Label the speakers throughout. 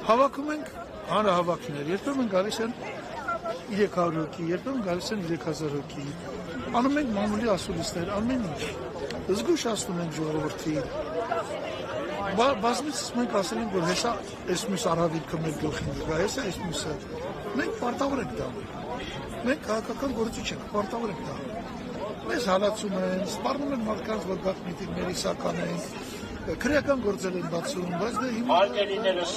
Speaker 1: Հավաքում ենք հանրահավաքներ, երբեմն գալիս են 300 հոգի, երբեմն գալիս են 3000 հոգի։ Անում ենք մամուլի ասուլիսներ, ամեն ինչ։ Զգուշացնում ենք ժողովրդին։ Բազմից մենք ասել ենք, որ հեսա այս մյուս առավիլքը մեր գլխին գա, հեսա այս մյուսը։ Մենք պարտավոր ենք դա։ Մենք քաղաքական գործիչ ենք, պարտավոր ենք դա։ Մեզ հալածում են, սպառնում են մարդկանց, որ գաղ միտինգների սական են, քրեական գործեր են բացում, բայց դա հիմա
Speaker 2: Ալտերիներս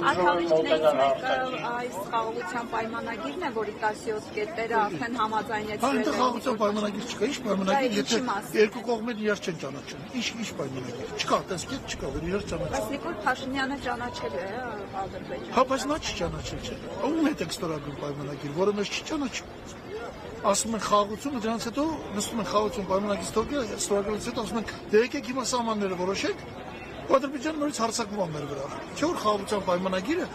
Speaker 3: Ալտերիներից մեկը այս խաղաղության պայմանագիրն է, որի 17 կետերը արդեն համաձայնեցրել են։
Speaker 1: Այնտեղ խաղաղության պայմանագիր չկա, ինչ պայմանագիր, եթե երկու կողմերն իրար չեն ճանաչում։ Ինչ պայմանագիր։ Չկա, այդպես կետ չկա, որ իրար ճանաչում։
Speaker 3: Բայց Նիկոլ Փաշինյանը ճանաչել է Ադրբեջանը։
Speaker 1: Հա, բայց նա չի ճանաչել, չէ։ Ում հետ է ստորագրում պայմանագիր, որը մեզ չի ճանաչում։ Ասում են խաղաղությունը, դրանից հետո նստում են խաղաղություն պայմանագիր ստորագրելուց հետո ասում են դե եկեք հիմա սահմանները որոշենք, Ադրբեջանը նորից հարձակվում է մեր վրա։ Չէ՞ որ խաղաղության պայմանագիրը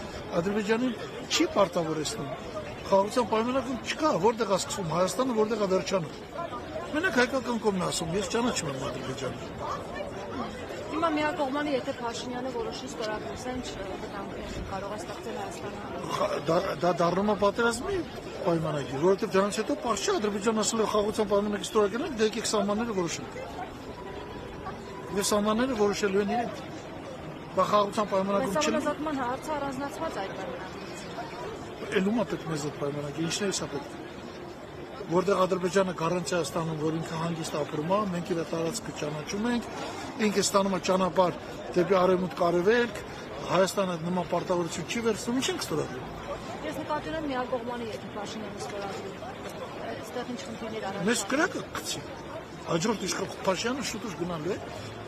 Speaker 1: Ադրբեջանին չի պարտավորեցնում։ Խաղաղության պայմանագիր չկա, որտեղ է սկսվում Հայաստանը, որտեղ է վերջանում։ Մենակ հայկական կողմն ասում, ես ճանաչում եմ Ադրբեջանը։
Speaker 4: Հիմա միակողմանի, եթե Փաշինյանը որոշի ստորագրել, կարող է ստեղծել Հայաստանը։
Speaker 1: Դա դառնում է պատերազմի պայմանագիր, որովհետև դրանից հետո պարզ չէ Ադրբեջանը ասել է խաղաղության պայմանագիր ստորագրել, դե եկեք սահմանները որոշենք։ Եվ սահմանները որոշելու են իրենք։ Բա խաղաղության պայմանագիրը
Speaker 4: Բայց համազատման հարցը առանձնացված այդ պայմանագիրից։
Speaker 1: Ելում է պետք մեզ այդ պայմանագիրը, ինչն է սա պետք։ Որտեղ Ադրբեջանը գարանտիա է ստանում, որ ինքը հանգիստ ապրում է, մենք իր տարածքը ճանաչում ենք, ինքը ստանում է ճանապարհ դեպի արևմուտք արևելք, Հայաստանը նման պարտավորություն չի վերցնում, ինչ ենք ստորագրում։
Speaker 4: Ես նկատել եմ միակողմանի, եթե Փաշինյանը ստորագրի։ Այստեղ ինչ խնդիրներ առանց։
Speaker 1: Մեզ կրակը գցի։ Հաջորդ իշխան Փաշինյանը շուտով գնալու է,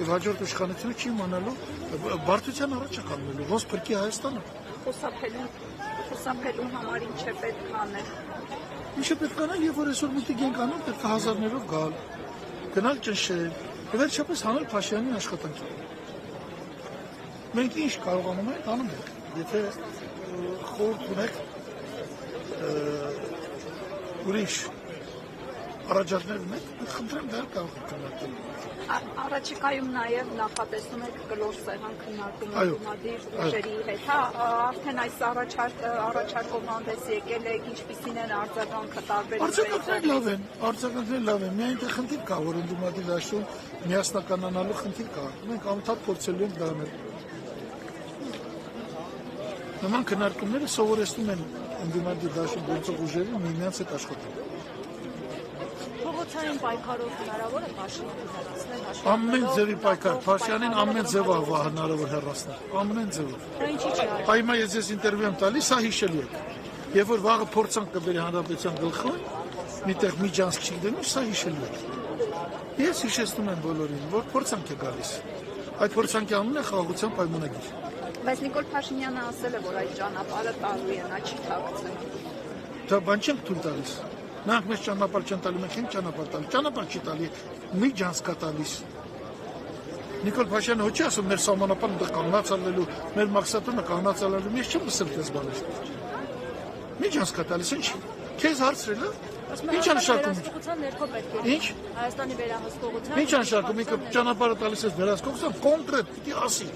Speaker 1: եւ հաջորդ իշխանությունը չի իմանալու բարդության առաջ է կանգնելու, ոնց փրկի Հայաստանը։
Speaker 3: Խուսափելու համար ինչ է պետք անել։
Speaker 1: Ինչը պետք է անել, երբ որ այսօր միտինգ ենք անում, պետք է հազարներով գալ, գնալ ճնշել, եւ վերջապես հանել Փաշինյանին աշխատանքի։ Մենք ինչ կարողանում ենք անում ենք, եթե խորհուրդ ունեք ուրիշ առաջարկներ ունեք, խնդրեմ դա կարող եք քննարկել։
Speaker 3: Առաջիկայում նաև նախատեսում եք կլոր սեղան քննարկում դիմադիր ուժերի հետ, հա, արդեն այս առաջարկով հանդես եկել եք, ինչպիսին են արձագանքը տարբեր
Speaker 1: արձագանքները լավ են, միայն դե խնդիր կա, որ ընդդիմադիր դաշտում միասնականանալու խնդիր կա, մենք անընդհատ փորձելու ենք դա անել։ Նման քննարկումները սովորեցնում են ընդդիմադիր դաշտում գործող ուժերին միմյանց հետ աշխատել։
Speaker 4: Փողոցային պայքարով հնարավոր է Փաշինյանին հեռացնել։
Speaker 1: Ամեն ձևի պայքար, Փաշինյանին ամեն ձևով հնարավոր հեռացնել, ամեն ձևով։
Speaker 4: Դա ինչի՞ չէ։
Speaker 1: Հիմա ես ինտերվյու եմ տալիս, սա հիշելու եք։ Երբ որ վաղը փորձանք կբերի հանրապետության գլխին, միտեղ միջանցք չի դնում, սա հիշելու եք։ Ես հիշեցնում եմ բոլորին, որ փորձանք է գալիս։ Այդ փորձանքի անունն է խաղաղության պայմանագիր։
Speaker 3: Բայց Նիկոլ Փաշինյանը ասել է, որ այդ ճանապարհը տալու է, նա չի թաքցել։
Speaker 1: Դա բան չենք թույլ տալիս։ Նրանք մեզ ճանապարհ չեն տալու, մենք ենք ճանապարհ տալու։ Ճանապարհ չի տալի, միջանցք է տալիս։ Նիկոլ Փաշինյանը ոչ ասում մեր սահմանապահն դա կանգնած ալելու, մեր մաքսատունը կանգնած ալելու, ես չեմ լսել դες բաներ։ Միջանցք է տալիս, ինչ։ Քեզ հարցրել է։ Ինչ անշարքում։ Ինչ։
Speaker 4: Հայաստանի վերահսկողության։
Speaker 1: Ինչ անշարքում, ինքը ճանապարհը տալիս է վերահսկողության, կոնկրետ պիտի ասի։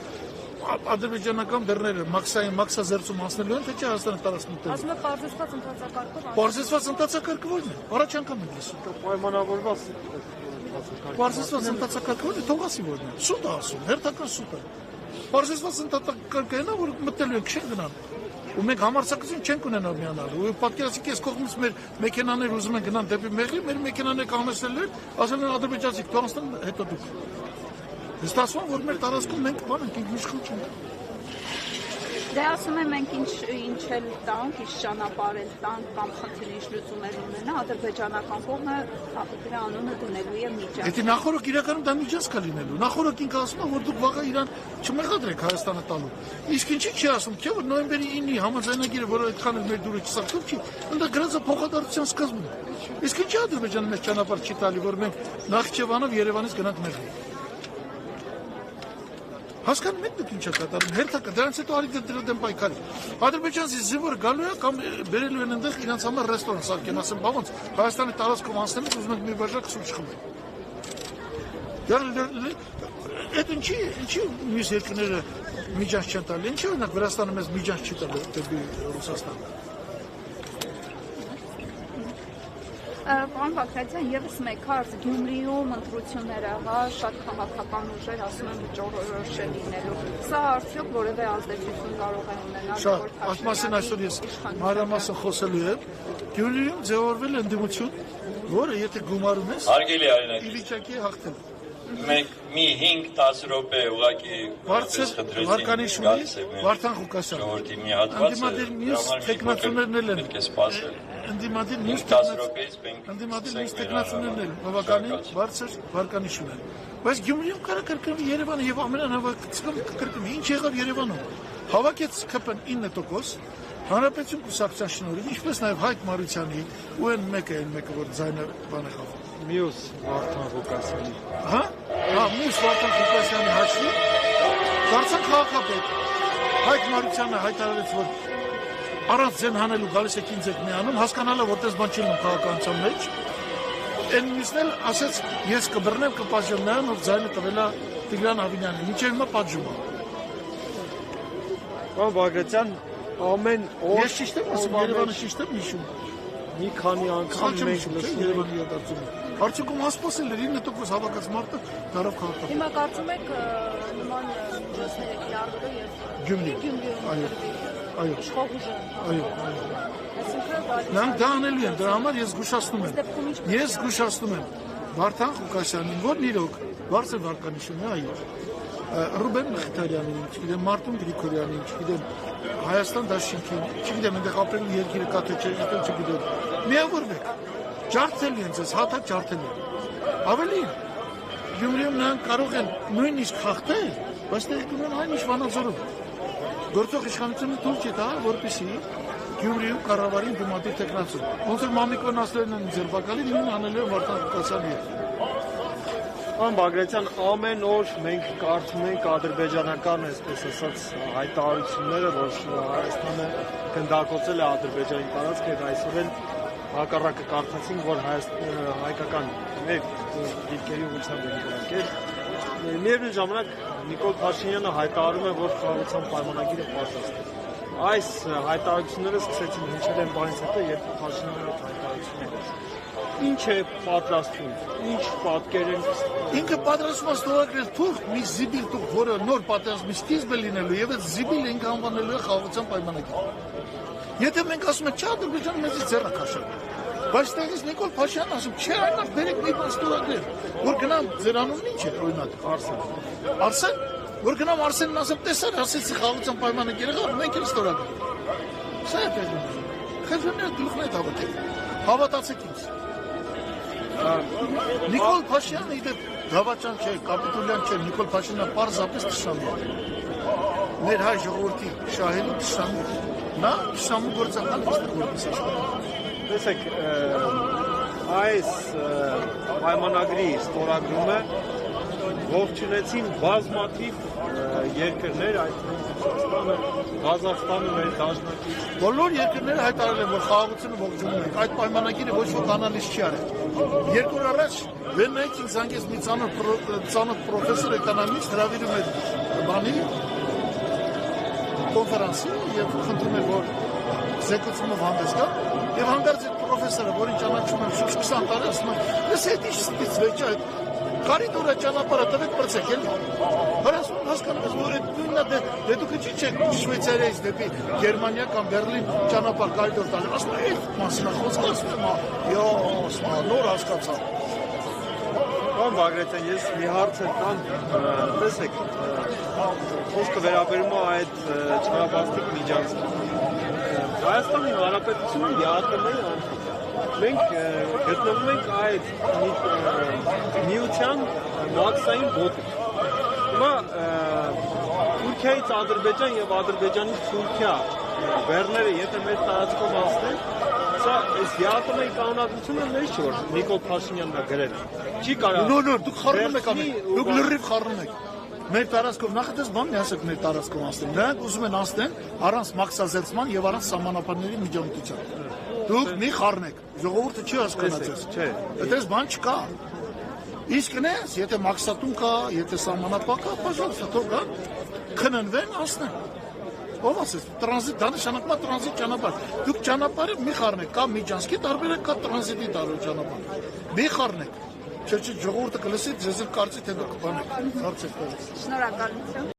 Speaker 1: Ադրբեջանական դռները մաքսազերծում անցնելու են, թե չէ Հայաստանը տարածքներ։
Speaker 4: Ասում է պարզեցված ընթացակարգով։
Speaker 1: Պարզեցված ընթացակարգը ո՞րն է։ Առաջ անգամ ենք լսում։
Speaker 2: պայմանավորված
Speaker 1: Պարզեցված ընթացակարգը ո՞րն է, թող ասի ո՞րն է։ Սուտ է ասում, հերթական սուտ է։ Պարզեցված ընթացակարգը նա, որ մտելու ենք, չեն գնան։ Ու մենք համարձակություն չենք ունենալ միանալու։ Ու պատկերացիք, այս կողմից մեր մեքենաներ ուզում են գնան դեպի Մեղրի, մեր մեքենաները կանգնեցել են, ասել են ադրբեջանցիք, թող անցնեն, հետո դուք։ Ստացվում որ մեր տարածքում մենք բան ենք, ինչ խնդիր չենք։
Speaker 3: Դե ասում եմ մենք ինչ էլ տանք, ինչ ճանապարհ էլ տանք կամ խնդիրի լուծումներ ունենա, ադրբեջանական կողմը դրա անունը դնելու է միջանցք։
Speaker 1: Եթե նախորդ իրականում դա միջանցք է լինելու։ Նախորդ ինքը ասում է, որ դուք վաղը Իրան չմեղադրեք Հայաստանը տալու։ Իսկ ինչի՞ չի ասում, չէ՞ որ նոյեմբերի 9-ի համաձայնագիրը, որը այդքան էլ մեր դուրը չսակտում չի, դա գրած է փոխադարձության սկզբում։ Իսկ ինչի՞ Ադրբեջանը մեզ ճանապարհ չի տալի, որ մենք Նախիջևանով Երևանից գնանք Մեղրի։ Հասկանում եք դուք ինչ է կատարում, հերթական, դրանից հետո արի դրա դեմ պայքարի։ Ադրբեջանցի զինվորը գալու է կամ բերելու են այնտեղ իրանց համար ռեստորան սարքեն, ասեն, բա ոնց Հայաստանի տարածքում անցնելուց ուզում ենք մի բաժակ սուրճ խմել։ Այդ ինչի մյուս երկրները միջանց չեն տալի, ինչի օրինակ Վրաստանը մեզ միջանց չի տալի դեպի Ռուսաստան։
Speaker 3: Պարոն Բագրատյան, եւս մեկ հարց Գյումրիում ընտրությունները, հա, շատ քաղաքական ուժեր ասում են վճռորոշ լինելու։ Սա արդյոք որևէ ազդեցություն կարող է ունենալ,
Speaker 1: Շատ, այդ մասին այսօր ես մանրամասն խոսելու եմ։ Գյումրիում ձևավորվել է ընդդիմություն, որը եթե գումարում ես,
Speaker 2: Հարգելի Արինակ,
Speaker 1: Իլիչակի է հաղթել։
Speaker 2: մենք մի 5-10 րոպե ուղղակի
Speaker 1: Վարչեր Վարկանիշվილი, Վարդան Ղուկասյան։
Speaker 2: ժողովրդի մի հատվածը
Speaker 1: Ընդդիմադիր մյուս տեխնացուներն էլ
Speaker 2: պետք է սպասել։
Speaker 1: Ընդդիմադիր մյուս
Speaker 2: 10 րոպեից մենք
Speaker 1: տեխնացուներն էլ բավականին բարձր Վարկանիշվილი են։ Բայց Գյումրիում կարա կրկնվի Երևանը եւ ամենահավաքական կրկնվի։ Ինչ եղավ Երևանում։ Հավաքեց ԿՊ-ն 9%, Հանրապետություն կուսակցության շնորհիվ, ինչպես նաեւ Հայկ Մարությանի ու այն մեկը, որ ձայնը բանը խաղում։
Speaker 5: Մյուս Վարդան Ղուկասյանի։
Speaker 1: Հա? Հա, մյուս Վարդան Ղուկասյանի հաշվի դարձան քաղաքապետ։ Հայկ Մարությանը հայտարարեց, որ առանց ձեն հանելու գալիս եք ինձ եք միանում, հասկանալը որտես բան չի լինում քաղաքականության մեջ։ Այն մյուսն էլ ասեց, ես կբռնեմ, կպատժեմ նրան, որ ձայնը տվել է Տիգրան Ավինյանին։ Մինչև հիմա պատժում է։
Speaker 5: Պարոն Բագրատյան, ամեն օր
Speaker 1: Ես ճիշտ եմ ասում, Երևանը ճիշտ եմ հիշում։
Speaker 5: մի քանի անգամ մենք լսում
Speaker 1: Երևանի իրադարձությունը։ Արդյունքում հասպասել էր 9% հավաքած մարդը դարավ քաղաքապետ։
Speaker 4: Հիմա կարծում եք նման միջոցները կիրառվելու եւ
Speaker 1: Գյումրիում։ Այո։ Այո։
Speaker 4: իշխող ուժը։
Speaker 1: Այո։ Նրանք դա անելու են, դրա համար ես զգուշացնում եմ։ Ես զգուշացնում եմ Վարդան Ղուկասյանին, որն իրոք բարձր վարկանիշում է, այո։ Ռուբեն Մխիթարյանին, չգիտեմ, Մարտուն Գրիգորյանին, չգիտեմ, Հայաստան դաշինքին, չգիտեմ, այնտեղ ապրելու երկիրը կա թե չէ, չգիտեմ։ Միավորվեք։ Ջարդել են ձեզ, հատակ ջարդել են։ Ավելին, Գյումրիում նրանք կարող են նույնիսկ խախտել, բայց տեղում են այն ինչ Վանաձորում։ Գործող իշխանությունը թույլ չի տա, որպեսզի Գյումրիում կառավարին դիմադիր տեխնացու։ Ոնց որ Մամիկոն ասելն են ձերբակալի, նույն անելու են Վարդան Ղուկասյանի հետ։
Speaker 5: Պարոն Բագրատյան, ամեն օր մենք կարդում ենք ադրբեջանական, այսպես ասած, հայտարարությունները, որ Հայաստանը գնդակոծել է Ադրբեջանի տարածքը, եւ այսօր էլ հակառակը կարդացինք, որ հայկական մեր դիրքերի ուղղությամբ են կրակել։ Միևնույն ժամանակ Նիկոլ Փաշինյանը հայտարարում է, որ խաղաղության պայմանագիրը պատրաստ է։ Այս հայտարարությունները սկսեցին հնչել են բանից հետո, երբ Փաշինյանը այդ հայտարարությունները ինչ է պատրաստվում, ինչ պատկեր են։
Speaker 1: Ինքը պատրաստվում է ստորագրել թուրք մի զիբիլ թուրք, որը նոր պատերազմի սկիզբ է լինելու եւ այդ զիբիլը ինքը անվանելու է խաղաղության պայմանագիր։ Եթե մենք ասում ենք, չէ, Ադրբեջանը մեզից ձեռը քաշել։ Բայց տեղից Նիկոլ Փաշինյանն ասում, չէ, այնպես բերեք մի բան ստորագրել, որ գնամ ձեր անունն ինչ է, օրինակ, Արսեն։ Արսեն, որ գնամ Արսենին ասեմ, տեսար, ասեցի խաղաղության պայմանագիրը, մենք էլ ստորագրել։ Սա է տեղում։ Խնդրում գլուխն է հավատել։ Հավատացեք ինձ։ Նիկոլ Փաշինյանը իդե Դավաճան չէ, Կապիտոլյան չէ, Նիկոլ Փաշինյանը պարզապես թշնամի է։ Մեր հայ ժողովրդի շահելու թշնամի։ Նա թշնամու գործակալ որպես ասում։
Speaker 5: Տեսեք, այս պայմանագրի ստորագրումը ողջունեցին բազմաթիվ երկրներ, այդ Ռուսաստանը, Ղազախստանը, մեր դաշնակից։
Speaker 1: Բոլոր երկրները հայտարարել են, որ խաղաղությունը ողջունում են։ Այդ պայմանագիրը ոչ ոք անալիզ չի արել։ Երկու օր առաջ Վեննայից ինձ զանգեց մի ծանոթ պրոֆեսոր էկոնոմիստ հրավիրում էր բանի կոնֆերանսի եւ խնդրում էր, որ զեկուցումով հանդես գա եւ հանդերձ այդ պրոֆեսորը, որին ճանաչում եմ շուրջ 20 տարի, ասում է, «Ես այդ ինչ ստիծվեց այդ Կարիդորը ճանապարհը տվեք բրցեք էլ»։ Հարասուն հասկանում ես, որ այդ նույնն է դե դուք ինչի՞ չեք Շվեյցարիայից դեպի Գերմանիա կամ Բերլին ճանապարհ կարիդոր տալու։ Ասում է, այդ մասնա խոսքը ասում եմ, նոր հասկացա։
Speaker 5: Պարոն Բագրատյան, ես մի հարց եմ տան, տեսեք, խոսքը վերաբերում է այդ չարաբաստիկ միջանցքին։ Հայաստանի Հանրապետությունը ԵԱՏՄ-ի անդամ։ Մենք գտնվում ենք այդ միության մաքսային ոտը։ Հիմա Թուրքիայից Ադրբեջան եւ Ադրբեջանից Թուրքիա բեռները եթե մեր տարածքով անցնեն, սա այս ԵԱՏՄ-ի կանոնադրությունը մեզ չէ, որ Նիկոլ Փաշինյանն է գրել։ Չի կարող։
Speaker 1: Նո, դուք խառնում եք ամեն։ Դուք լրիվ խառնում եք։ Մեր տարածքով նախատես բան միասեք մեր տարածքով անցնեն։ Նրանք ուզում են անցնեն առանց մաքսազերծման եւ առանց սահմանապահների միջամտության։ Դուք մի խառնեք։ Ժողովուրդը չի հասկանա ձեզ։
Speaker 5: Չէ։
Speaker 1: Այդպես բան չկա։ Իսկ նես, եթե մաքսատուն կա, եթե սահմանապահ կա, պաշտոնը թող գան, քննվեն, ասնեն։ Ով ասես, տրանզիտ, դա նշանակում է տրանզիտ ճանապարհ։ Դուք ճանապարհը մի խառնեք, կա միջանցքի տարբերակ, կա տրանզիտի ճանապարհ։ Մի խառնեք։ Չէ, ժողովուրդը կլսի, ձեզ էլ կարծի թե դուք բանեք, հարցեր տալիս։
Speaker 3: Շնորհակալություն։